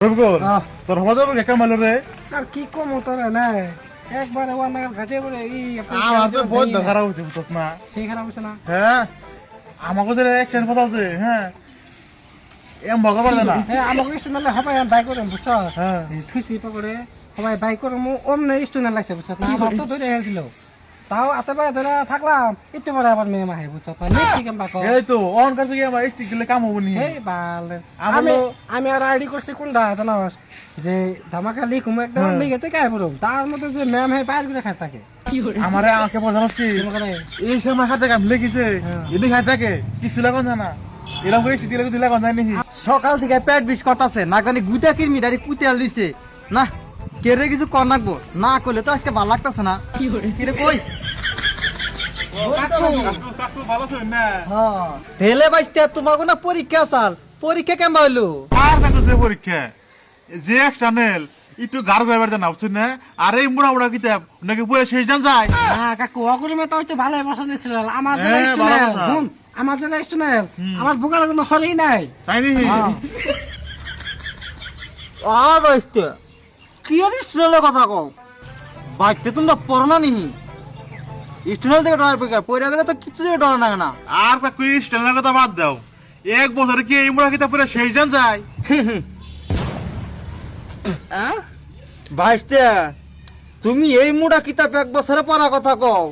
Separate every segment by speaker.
Speaker 1: তোর হবা যাবো কে কামালো রে
Speaker 2: আর কি কম তোর না একবারে ওয়ান নাগাল ঘাটে বলে
Speaker 1: আমার তো বহুত খারাপ হয়েছে বুঝছ না
Speaker 2: সেই খারাপ হচ্ছে না
Speaker 1: হ্যাঁ আমাকে যে অ্যাকশন কথা আছে হ্যাঁ এম ভগা পারবে না
Speaker 2: হ্যাঁ আমাকে স্টুডেন্ট হবাই বাই করে বুঝছ
Speaker 1: হ্যাঁ
Speaker 2: থুইছি পকড়ে হবাই বাই করে মু অমনে স্টুডেন্ট লাগছে বুঝছ না আমার তো ধরে হেছিল তাও আতেবা ধরে থাকলাম একটু পরে আবার মেয়ে মাহে বুঝছ না নেক্সট কেম বাকো
Speaker 1: এই তো অন কাছে কি আমার স্টিক দিলে কাম হবনি
Speaker 2: এই বাল
Speaker 1: আমি
Speaker 2: আমি আর আইডি করছি কোনটা জানাস যে ধামাকা লিখুম একদম লিখেতে কাই পড়ুম তার মধ্যে যে ম্যাম হে বাইর করে খাই থাকে
Speaker 1: আমারে আমাকে বোঝানোস কি এই সময় খাতে কাম লিখিছে এদি খাই থাকে কিছু লাগুন জানা এরকম করে স্টিক দিলে লাগুন যায় নাকি
Speaker 3: সকাল থেকে পেট বিষ করতেছে না জানি গুদা কিরমি দাঁড়ি কুতিয়াল দিছে না কেড়ে কিছু কর নাকবো না করলে তো আজকে ভালো লাগতেছে না কিরে কই
Speaker 1: ভালো আছে না
Speaker 3: ঢেলে বাইসতে তোমার কোনো পরীক্ষা চাল পরীক্ষা কেমন হইলো
Speaker 1: আর কাছে পরীক্ষা যে এক চ্যানেল একটু গার গাইবার জানা বুঝছেন না আর এই মুড়া মুড়া কিতাব নাকি পুরো শেষ জান যায়
Speaker 2: হ্যাঁ কাকু অগুরি মে তো হয়তো ভালো বসা দিছিল আমার যে
Speaker 1: হ্যাঁ, ভালো
Speaker 2: স্টুডেন্ট
Speaker 1: কথা।
Speaker 2: শুন আমার যে স্টুডেন্ট আমার বুকার কোনো হলেই নাই
Speaker 1: তাই নি
Speaker 3: আর বাইসতে কি আর স্টুডেন্টের কথা কও বাইতে তোমরা পড়ো না নিহি স্টুডেন্ট থেকে ডরার পরীক্ষা পড়ে গেলে তো কিছু থেকে ডর লাগে না
Speaker 1: আর কাকু স্টেলের কথা বাদ দাও এক বছরে কি এই মুড়া কিতাব পুরো শেষ জান যায়
Speaker 3: বাইসতে তুমি এই মুড়া কিতাব এক বছরে পড়া কথা কও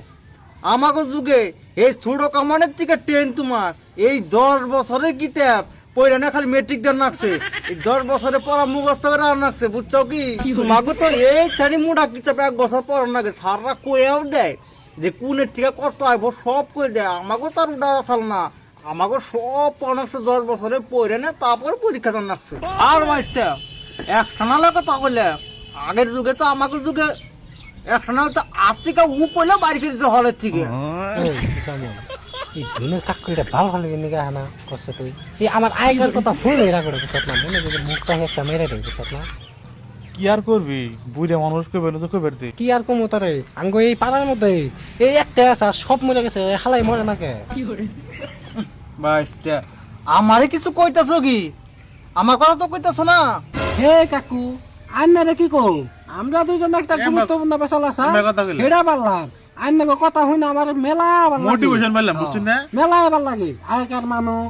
Speaker 3: আমাকে যুগে এই ছোট কামানের থেকে টেন তোমার এই 10 বছরের কিতাব পড়ে না খালি মেট্রিক দেন নাকছে এই 10 বছরে পড়া মুখস্থ করে আর নাকছে বুঝছো কি তোমাকে তো এই খালি মুড়া কিতাব এক বছর পড়া নাগে সারা কয়েও দেয় যে কোনের থেকে কত আইব সব করে দেয় আমাকে তো আর উঠা আসাল না আমাকে সব পড়া নাকছে 10 বছরে পড়ে না তারপর পরীক্ষা দেন নাকছে আর মাস্টার একখানা কথা বললে আগের যুগে তো আমাকে যুগে একখানা তো আর্থিকা উ পড়লে বাড়ি ফিরেছে হলের থেকে
Speaker 2: এই দিনের কাকু এটা ভালো ভালো নিগা হানা করছে তুই এই আমার আইগার কথা ভুল এরা করে বুঝছ না মনে করে মুখটা একটা মেরে দেয় বুঝছ না
Speaker 1: কি আর করবি বুড়ে মানুষ কবে না তো কবে দে
Speaker 2: কি আর কম তারে আঙ্গ এই পাড়ার মধ্যে এই একটা আছে আর সব মরে গেছে হালাই মরে নাকে
Speaker 3: বাইসটা আমারে কিছু কইতাছো কি আমার কথা তো কইতাছো না
Speaker 2: হে কাকু আন্নারে কি কম আমরা দুইজন একটা গুরুত্বপূর্ণ বেসাল আছে
Speaker 1: এমন কথা কইলে।
Speaker 2: হেডা পারলাম আন্নাকে কথা হই না আমার মেলা ভালো লাগে
Speaker 1: মোটিভেশন পাইলাম বুঝছেন না
Speaker 2: মেলা ভালো লাগে আগেকার মানুষ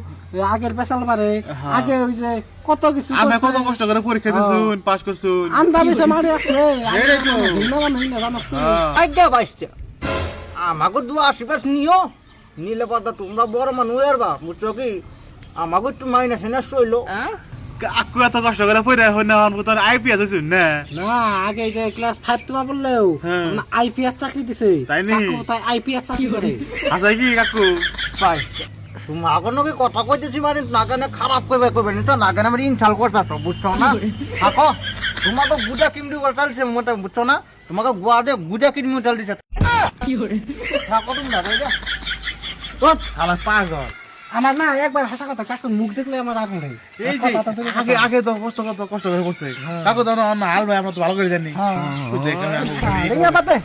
Speaker 2: আগের বেসাল পারে আগে ওই যে কত কিছু
Speaker 1: আমি
Speaker 2: করছে।
Speaker 1: কত কষ্ট করে পরীক্ষা দিছুন পাস করছুন
Speaker 2: আন্দা বেসে মারি আছে
Speaker 1: এটাই তো।
Speaker 3: আজ্ঞা বাইসটা আমাকে দু আশীর্বাদ নিও নিলে পাতা তোমরা বড় মানুষ এরবা বুঝছো কি আমাকে একটু মাইনাস এনে শৈলো
Speaker 1: কাকু এত কষ্ট করে পড়ে হই না অন তোর আইপিএস হইছুন না
Speaker 2: না আগে যে ক্লাস 5 তোমা বললেও
Speaker 1: হ্যাঁ।
Speaker 2: আইপিএস চাকরি দিছে
Speaker 1: তাই নি?
Speaker 2: কাকু তাই আইপিএস চাকরি করে
Speaker 1: আচ্ছা কি কাকু
Speaker 3: বাইসটা তোমাকে নাকি কথা কইতেছি মানে নাগানে খারাপ করবে নিছো নাগানে আমার ইনশাল করতেছো বুঝছো না থাকো তোমাকে গুজা কিমডি উল্টালছে মোটা বুঝছো না তোমাকে গুয়াতে গুজা কিমডি উল্টাল দিছে থাকো তুমি না কইরা
Speaker 1: আমার পাগল
Speaker 2: আমার না একবার হাসা কথা কাকুর মুখ দেখলে আমার আগুন লাগে
Speaker 1: এই যে আগে আগে তো কষ্ট করে করছে কাকু তো না হাল ভাই আমরা তো ভালো করে জানি
Speaker 2: হ্যাঁ
Speaker 1: ওই দেখ আমি আগে করি।
Speaker 2: রিঙ্গা বাতে